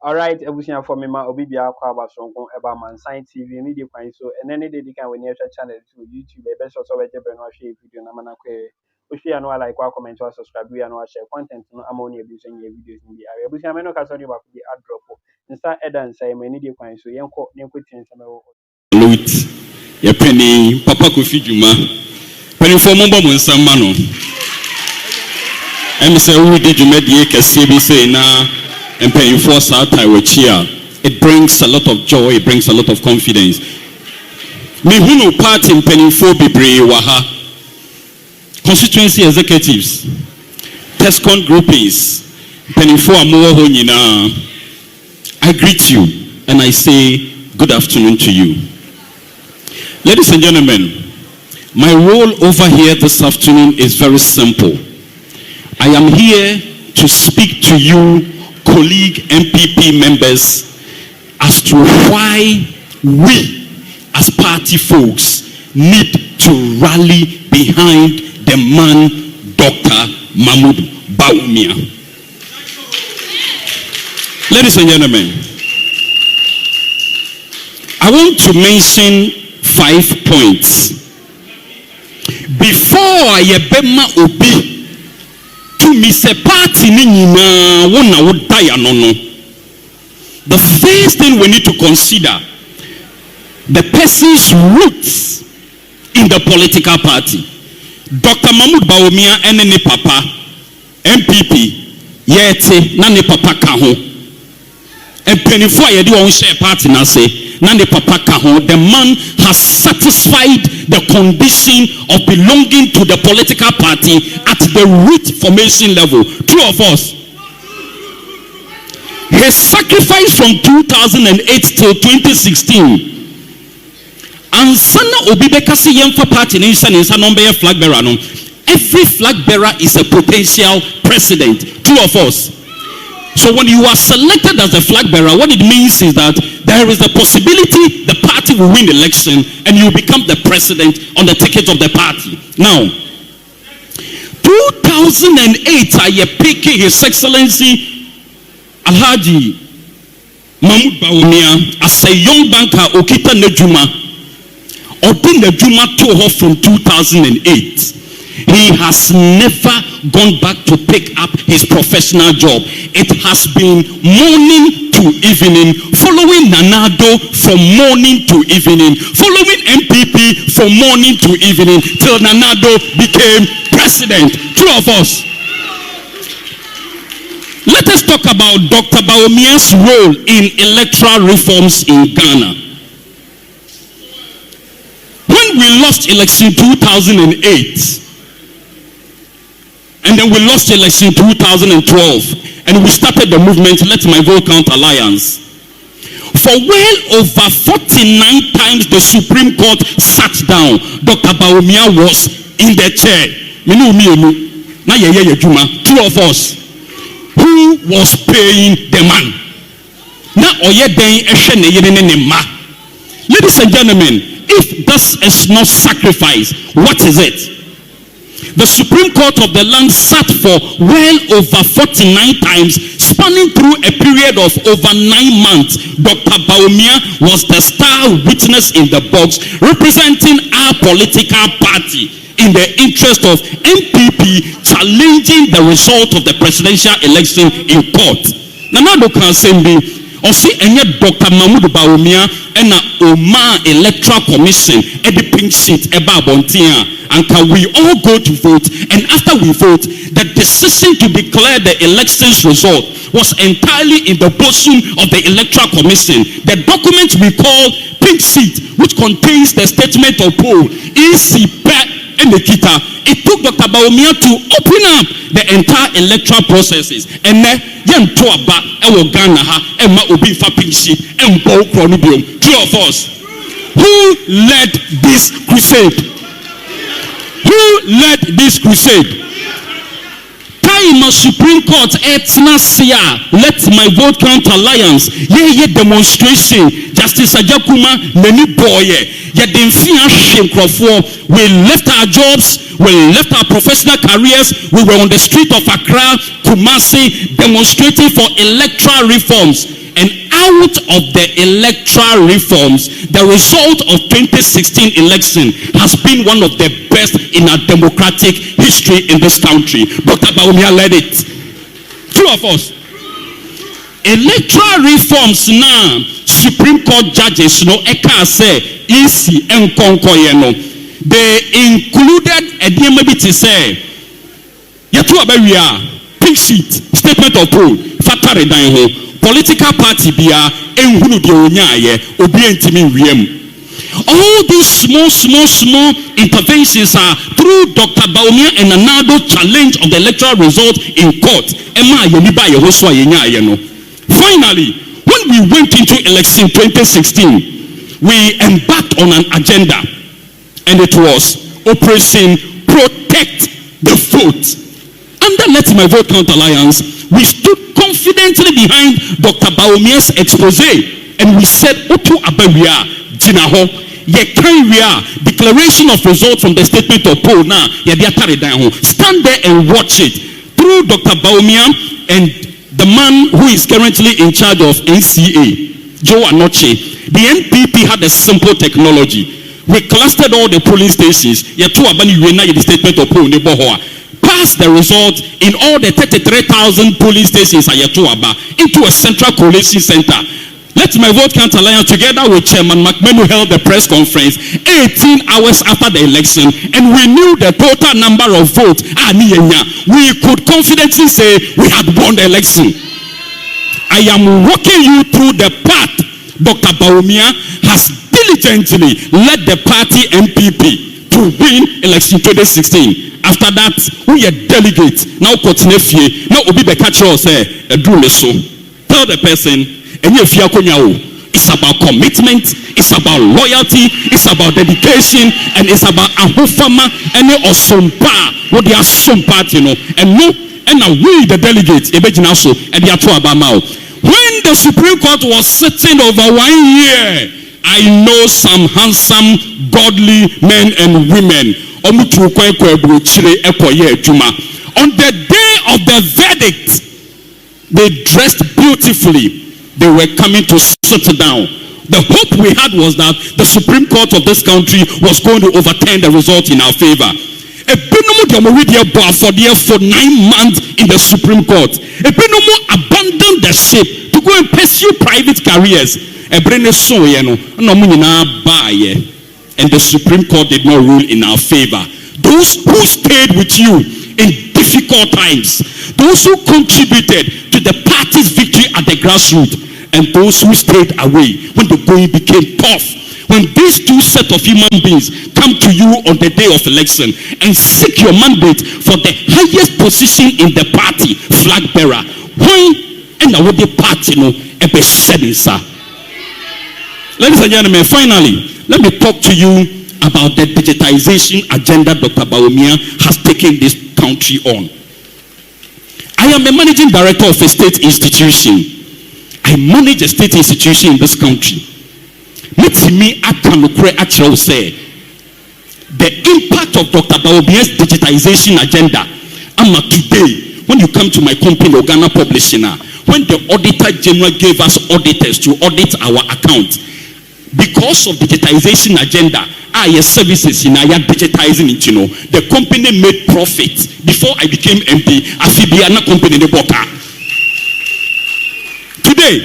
All right, ebusia for me ma obi bia kwa abasonko eba Mansan TV media kwan so ene ne dey kan we near channel to YouTube e be so so we jebe no hwe video na mana kwe o hwe no like kwa comment or subscribe we no share content no amoni e bi so nye videos ni are ebusia me no ka so ni ba ko di add drop nsa edan say me ne dey kwan so yenko tin se me wo Lut ye penny papa Kofi Dwuma penny for mo bo nsam ma no em say we did dwuma die kase bi say na and paying for it brings a lot of joy, it brings a lot of confidence. Me who part in penny for waha constituency executives, TESCON groupings, penny for I greet you and I say good afternoon to you. Ladies and gentlemen, my role over here this afternoon is very simple. I am here to speak to you colleague NPP members as to why we as party folks need to rally behind the man Dr. Mahmoud Bawumia. Ladies and gentlemen, I want to mention 5 points. Before I ebema obi to miss a party the first thing we need to consider the person's roots in the political party. Dr. Mahmoud Bawumia and papa NPP yete na ne papa ka ho and penifo ye di won share party na say na ne papa ka ho. The man has satisfied the condition of belonging to the political party at the root formation level. Two of us. His sacrifice from 2008 till 2016. And sana obibeka si yemfa party nisa number flag bearer no. Every flag bearer is a potential president. Two of us. So when you are selected as a flag bearer, what it means is that there is a possibility the party will win the election and you become the president on the ticket of the party. Now, 2008, I picked His Excellency Alhaji Mahmoud Bawumia as a young banker, Okita Nejuma, Odin Nejuma to her from 2008. He has never gone back to pick up his professional job. It has been morning to evening, following Nanado from morning to evening, following NPP from morning to evening, till Nanado became president. Two of us. Let us talk about Dr. Bawumia's role in electoral reforms in Ghana. When we lost election 2008, and then we lost election 2012, and we started the movement Let My Vote Count Alliance. For well over 49 times the Supreme Court sat down, Dr. Bawumia was in the chair. Two of us. Who was paying the man? Ladies and gentlemen, if this is not sacrifice, what is it? The Supreme Court of the land sat for well over 49 times, spanning through a period of over 9 months. Dr. Bawumia was the star witness in the box, representing our political party in the interest of NPP, challenging the result of the presidential election in court. Nanado can say or see any Dr. Mahmoud Bawumia and Oma Electoral Commission at the pink sheet about Bontia. And can we all go to vote? And after we vote, the decision to declare the elections result was entirely in the bosom of the Electoral Commission. The document we call pink sheet, which contains the statement of poll, it took Dr. Bawumia to open up the entire electoral processes. And then two of us. Who led this crusade? Who led this crusade? Time Supreme Court Let My Vote Count Alliance. Demonstration. Justice Ajakuma Neni Boye. We left our jobs, we left our professional careers, we were on the street of Accra, Kumasi, demonstrating for electoral reforms. out of the electoral reforms, the result of 2016 election has been one of the best in our democratic history in this country. Dr. Bawumia led it. True of us. Electoral reforms now, Supreme Court judges no eka say easy enkonkoye no. They included a maybe to say yatu abawia pink sheet statement of poll factory dan ho political party bia enhunu de onyaye obi entimi wiem. All these small interventions are through Dr. Bawumia and Nanado challenge of the electoral result in court. Emma yeniba ye ho so yenyaye no. Finally, when we went into election 2016, we embarked on an agenda, and it was Operation Protect the Vote. Under Let My Vote Count Alliance, we stood confidently behind Dr. Bawumia's expose, and we said, Otu Abawia, Jinaho, Yekairia, declaration of result from the statement of poll now, stand there and watch it. Through Dr. Bawumia and the man who is currently in charge of NCA, Joe Anoche, the NPP had a simple technology. We clustered all the polling stations. The statement of poll passed the result in all the 33,000 polling stations into a central collation center. Let My Vote Count Alliance, together with Chairman McMahon, held the press conference 18 hours after the election, and we knew the total number of votes. We could confidently say we had won the election. I am walking you through the path Dr. Bawumia has diligently led the party NPP to win election 2016. After that, we are delegates. Now, now Obi Bekacho say, tell the person, it's about commitment, it's about loyalty, it's about dedication, and it's about ahofama and osompa. What they are sompa, and no, and now we the delegates, and when the Supreme Court was sitting over 1 year, I know some handsome, godly men and women. On the day of the verdict, they dressed beautifully. They were coming to sit down. The hope we had was that the Supreme Court of this country was going to overturn the result in our favor. For 9 months in the Supreme Court. Abandoned the ship to go and pursue private careers. And the Supreme Court did not rule in our favor. Those who stayed with you in difficult times, those who contributed to the party's victory at the grassroots, and those who stayed away when the going became tough. When these two set of human beings come to you on the day of election and seek your mandate for the highest position in the party, Flagbearer, when and what the party ladies and gentlemen, finally, let me talk to you about the digitization agenda Dr. Bawumia has taken this country on. I am a managing director of a state institution. I manage a state institution in this country. Let me actually say the impact of Dr. Bawumia's digitization agenda. Today, when you come to my company, Ghana Publishing, when the Auditor General gave us auditors to audit our account, because of digitization agenda, services in our digitizing it, the company made profit. Before I became MP, Afibiana company in the Boka. Today,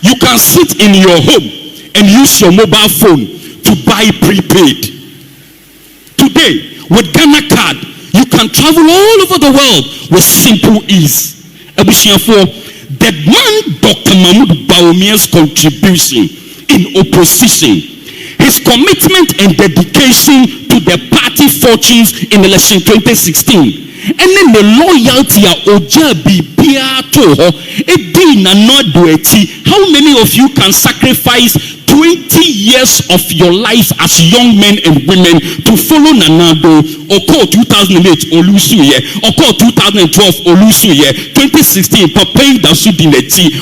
you can sit in your home and use your mobile phone to buy prepaid. Today, with Ghana card, you can travel all over the world with simple ease. The man Dr. Mahmoud Bawumia's contribution in opposition, his commitment and dedication to the party fortunes in election 2016, and then the loyalty how many of you can sacrifice 20 years of your life as young men and women to follow Nanado? Or call 2008 Olusuye, or call 2012 Olusuye, 2016 Papai Dasudineti,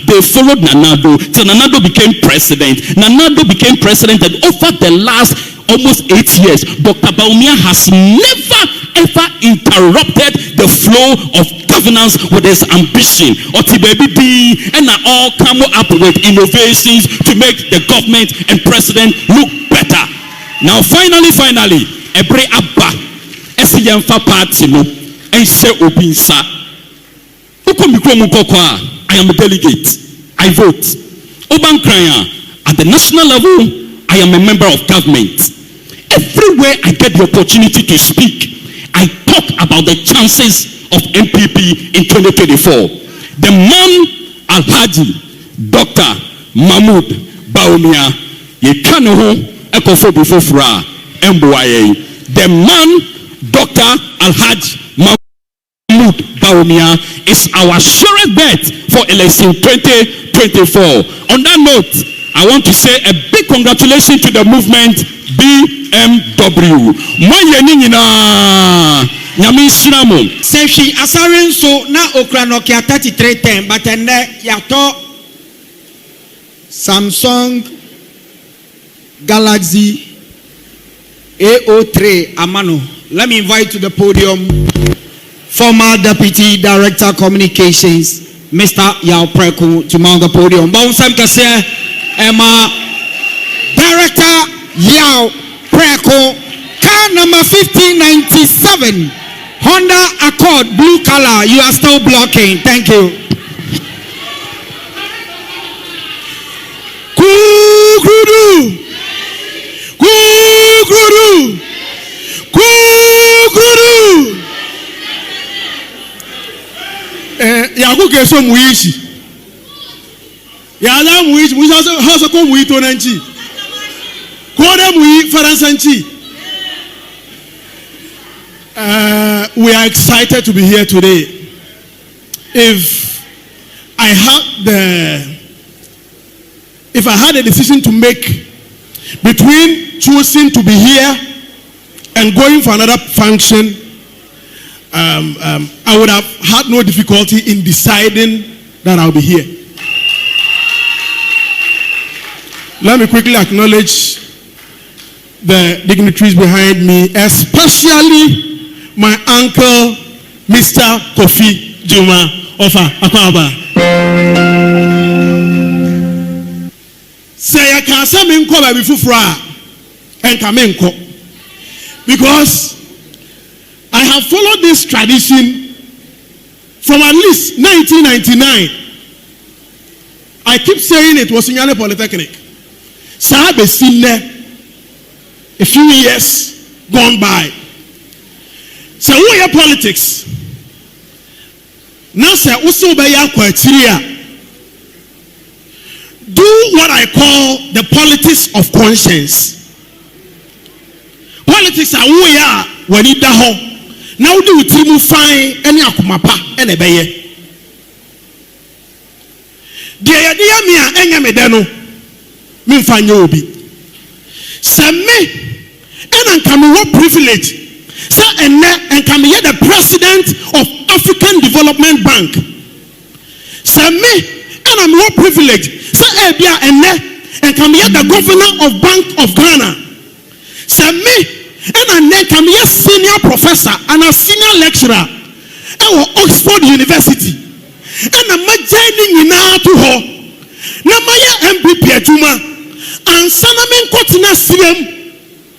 they followed Nanado till Nanado became president. Nanado became president, and over the last almost 8 years, Dr. Bawumia has never ever interrupted the flow of governance with his ambition. Oti baby B and all come up with innovations to make the government and president look better. Now finally, every abba esiyemfa party no ense obinsa. I am a delegate. I vote. Obankraya, at the national level, I am a member of government. Everywhere I get the opportunity to speak, I talk about the chances of NPP in 2024. The man Alhaji Dr. Mahmoud Bawumia, ye kanoho ekofo bifofra emboaye. The man Dr. Alhaji Mahmoud Bawumia is our surest bet for election 2024. On that note, I want to say a big congratulations to the movement BMW. Nyami Sinamo. Seshi Asaren so na Okranokia 3310, but then yato Samsung Galaxy A03 Amano. Let me invite to the podium former Deputy Director Communications, Mr. Yao Preku, to mount the podium. Bawumsam Kase, Emma Director Yao Preku, car number 1597, Honda Accord, blue color. You are still blocking. Thank you. Kukuru, kukuru, kukuru. Yaku keso muishi. Yala muishi, muishi hasa ko muito nanchi. Kore mui faransanchi. We are excited to be here today. If I had a decision to make between choosing to be here and going for another function, I would have had no difficulty in deciding that I'll be here. Let me quickly acknowledge the dignitaries behind me, especially my uncle, Mr. Kofi Juma of Akwaba. Say I can't say me nko baby fufura and kamenko, because I have followed this tradition from at least 1999. I keep saying it was in Yale Polytechnic. Sabe seen a few years gone by. So we are politics. Now say also by your criteria. Do what I call the politics of conscience. Politics are who we are when it daho. Now do we trimu fine any akumapa and a beye. The idea me enya medeno me fine obi. Se me and can what privilege. Say and can be the president of African Development Bank. Say me and I'm more privileged. Say Ebia and can be the governor of Bank of Ghana. Say me and can be a senior professor and a senior lecturer at Oxford University. And I'm joining now to her. Now my NPP and Sanamen Kotina CM,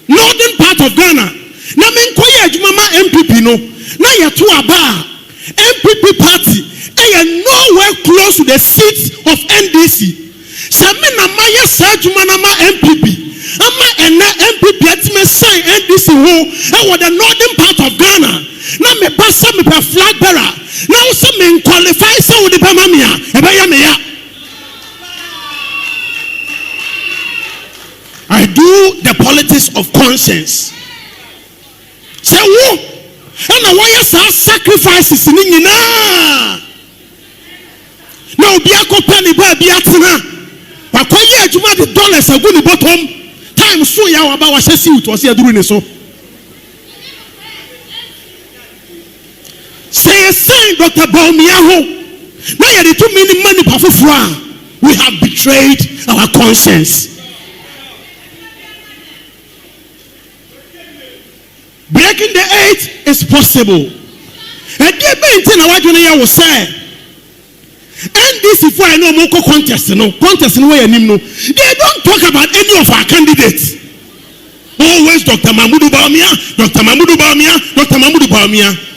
northern part of Ghana. Na menkoye adwuma MPP no na yeto aba MPP party nowhere close to the seat of NDC. Se me na maye sa adwuma na ma MPP ama MPP atime sign NDC ho the northern part of Ghana na me pasa me pa Flagbearer na wo se me qualify so wo de ba ma me a e ba ya me ya. I do the politics of conscience. Say who? And why are sacrifices in Nina? Now be a company by Biatina. But when you have the dollars are good bottom, time so ya about what I see it was here doing so. Say a sign, Dr. Bawumia. Now you are too many money for we have betrayed our conscience. Breaking the it is possible. And they maintain a white one will say, NDC for I know more contest no way no. They don't talk about any of our candidates. Always Dr. Mahmoud Bawumia, Dr. Mahmoud Bawumia, Dr. Mahmoud Bawumia.